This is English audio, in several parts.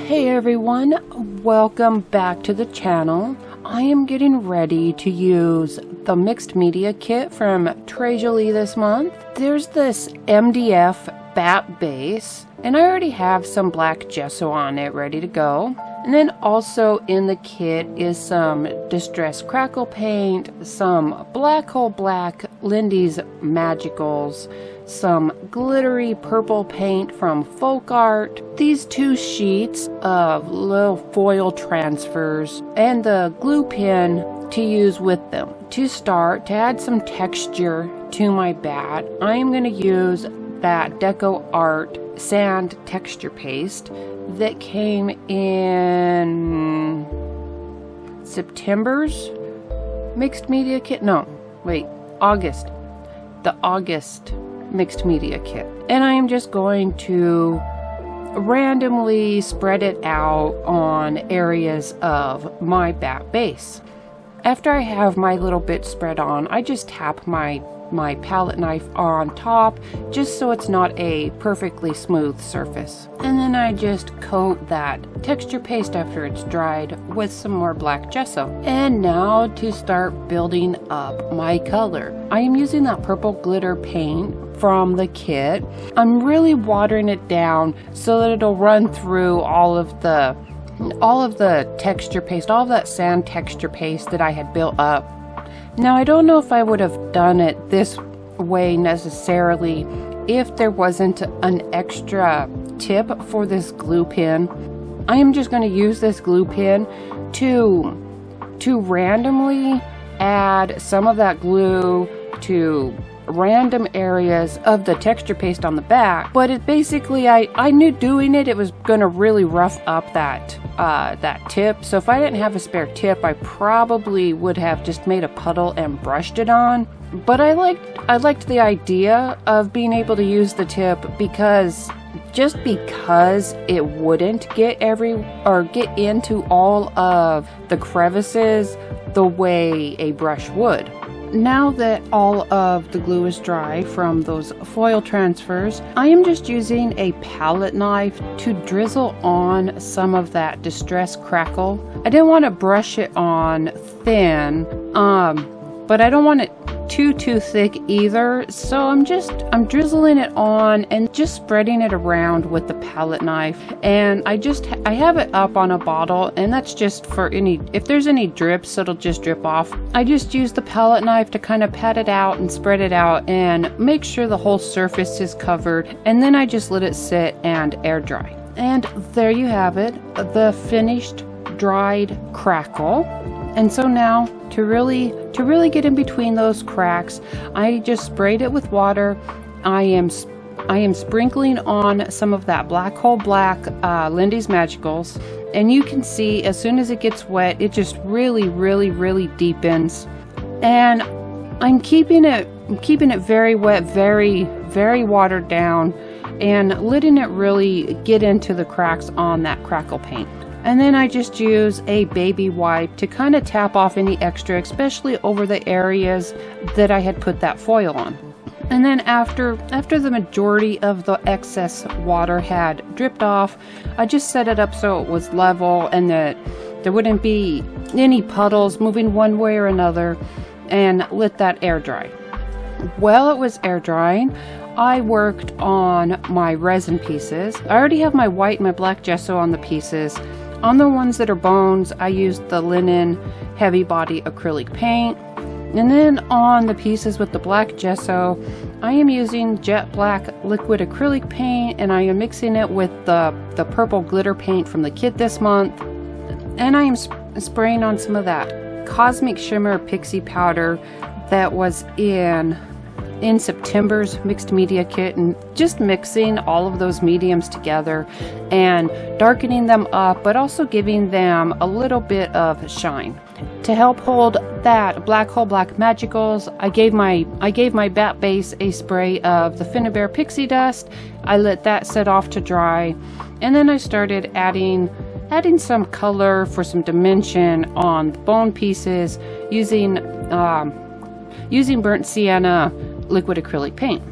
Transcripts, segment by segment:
Hey everyone, welcome back to the channel. I am getting ready to use the mixed media kit from Tres Jolie this month. There's this MDF bat base, and I already have some black gesso on it ready to go. And then also in the kit is some Distress Crackle paint, some black hole black Lindy's Magicals, some glittery purple paint from Folk Art, these two sheets of little foil transfers, and the glue pen to use with them. To start, to add some texture to my bat, I am going to use that Deco Art sand texture paste that came in September's mixed media kit. No, wait, August. The August mixed media kit. And I am just going to randomly spread it out on areas of my bat base. After I have my little bit spread on, I just tap my palette knife on top just so it's not a perfectly smooth surface. And then I just coat that texture paste after it's dried with some more black gesso. And now to start building up my color. I am using that purple glitter paint from the kit. I'm really watering it down so that it'll run through all of the texture paste, all of that sand texture paste that I had built up. Now, I don't know if I would have done it this way necessarily if there wasn't an extra tip for this glue pen. I am just going to use this glue pen to randomly add some of that glue to random areas of the texture paste on the back, but it basically, I knew doing it was going to really rough up that tip. So if I didn't have a spare tip, I probably would have just made a puddle and brushed it on. But I liked the idea of being able to use the tip because it wouldn't get into all of the crevices the way a brush would. Now that all of the glue is dry from those foil transfers, I am just using a palette knife to drizzle on some of that Distress Crackle. I didn't want to brush it on thin, but I don't want it too thick either, so I'm drizzling it on and just spreading it around with the palette knife. And I have it up on a bottle, and that's just for if there's any drips, it'll just drip off. I just use the palette knife to kind of pat it out and spread it out and make sure the whole surface is covered, and then I just let it sit and air dry. And there you have it, the finished dried crackle. And so now to really get in between those cracks, I just sprayed it with water. I am sprinkling on some of that black hole black Lindy's Magicals, and you can see as soon as it gets wet, it just really deepens. And I'm keeping it very wet, very watered down, and letting it really get into the cracks on that crackle paint. And then I just use a baby wipe to kind of tap off any extra, especially over the areas that I had put that foil on. And then after the majority of the excess water had dripped off, I just set it up so it was level and that there wouldn't be any puddles moving one way or another, and let that air dry. While it was air drying, I worked on my resin pieces. I already have my white and my black gesso on the pieces. On the ones that are bones, I used the linen heavy body acrylic paint. And then on the pieces with the black gesso, I am using jet black liquid acrylic paint, and I am mixing it with the purple glitter paint from the kit this month. And I am spraying on some of that Cosmic Shimmer Pixie powder that was in September's mixed media kit, and just mixing all of those mediums together and darkening them up, but also giving them a little bit of shine. To help hold that black hole black Magicals, I gave my bat base a spray of the Finnabair Pixie Dust. I let that set off to dry, and then I started adding some color for some dimension on the bone pieces using burnt sienna liquid acrylic paint.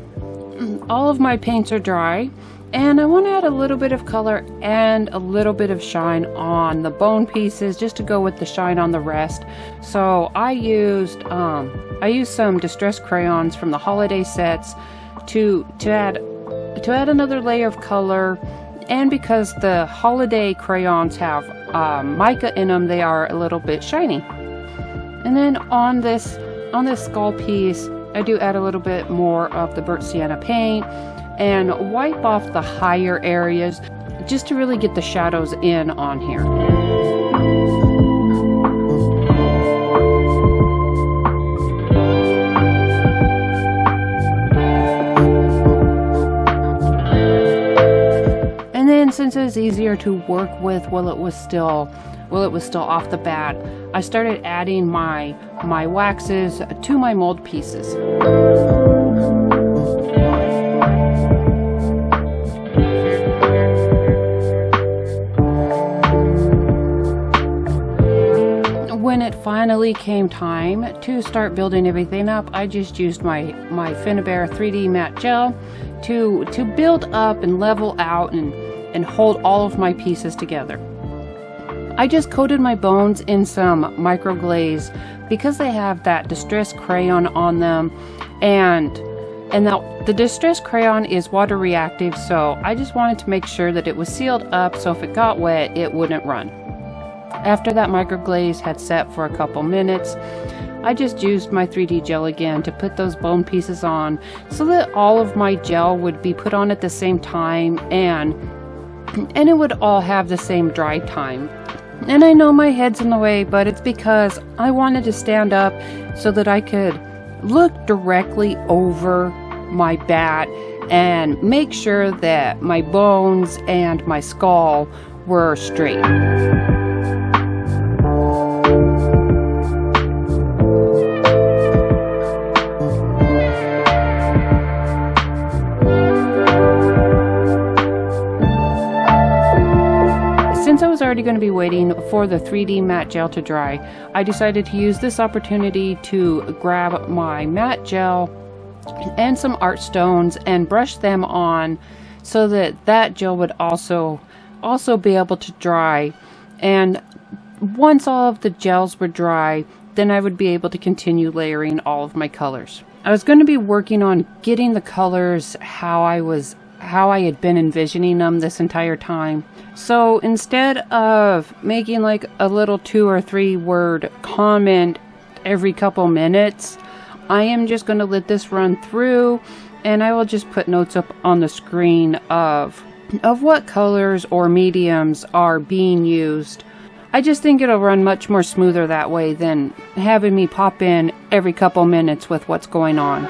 All of my paints are dry, And I want to add a little bit of color and a little bit of shine on the bone pieces just to go with the shine on the rest. So I used some Distress crayons from the holiday sets to add another layer of color. And because the holiday crayons have mica in them, they are a little bit shiny. And then on this skull piece, I do add a little bit more of the burnt sienna paint and wipe off the higher areas just to really get the shadows in on here. And then since it was easier to work with while it was still off the bat, I started adding my waxes to my mold pieces. When it finally came time to start building everything up, I just used my Finnabair 3D matte gel to build up and level out and hold all of my pieces together. I just coated my bones in some microglaze because they have that Distress crayon on them, and now the Distress crayon is water reactive, so I just wanted to make sure that it was sealed up so if it got wet it wouldn't run. After that microglaze had set for a couple minutes, I just used my 3D gel again to put those bone pieces on so that all of my gel would be put on at the same time and it would all have the same dry time. And I know my head's in the way, but it's because I wanted to stand up so that I could look directly over my bat and make sure that my bones and my skull were straight. Since I was already going to be waiting for the 3D matte gel to dry, I decided to use this opportunity to grab my matte gel and some art stones and brush them on so that gel would also be able to dry. And once all of the gels were dry, then I would be able to continue layering all of my colors. I was going to be working on getting the colors how I had been envisioning them this entire time. So instead of making like a little 2 or 3 word comment every couple minutes, I am just going to let this run through, and I will just put notes up on the screen of what colors or mediums are being used. I just think it'll run much more smoother that way than having me pop in every couple minutes with what's going on.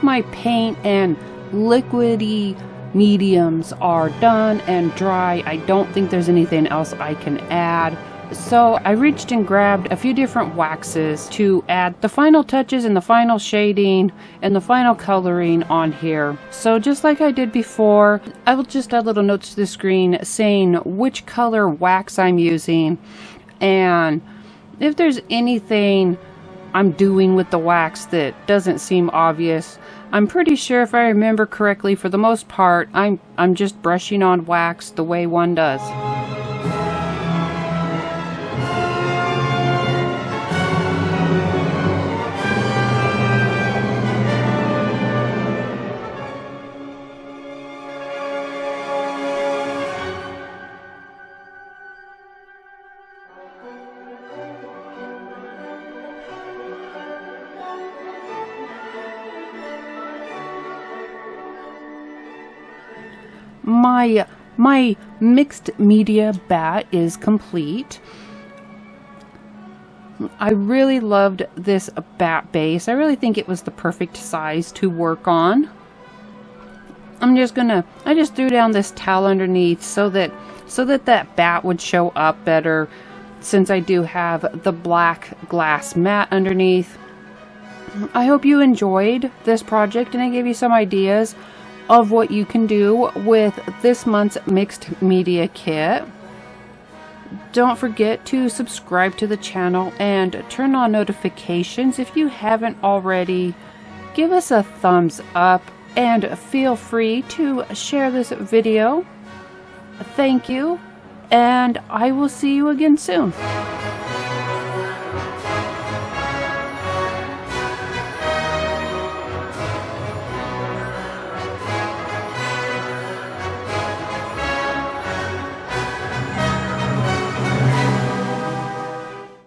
My paint and liquidy mediums are done and dry. I don't think there's anything else I can add. So I reached and grabbed a few different waxes to add the final touches and the final shading and the final coloring on here. So just like I did before, I will just add little notes to the screen saying which color wax I'm using, and if there's anything I'm doing with the wax that doesn't seem obvious. I'm pretty sure, if I remember correctly, for the most part, I'm just brushing on wax the way one does. My mixed media bat is complete. I really loved this bat base. I really think it was the perfect size to work on. I just threw down this towel underneath so that that bat would show up better, since I do have the black glass mat underneath. I hope you enjoyed this project and I gave you some ideas of what you can do with this month's mixed media kit. Don't forget to subscribe to the channel and turn on notifications if you haven't already. Give us a thumbs up and feel free to share this video. Thank you, and I will see you again soon.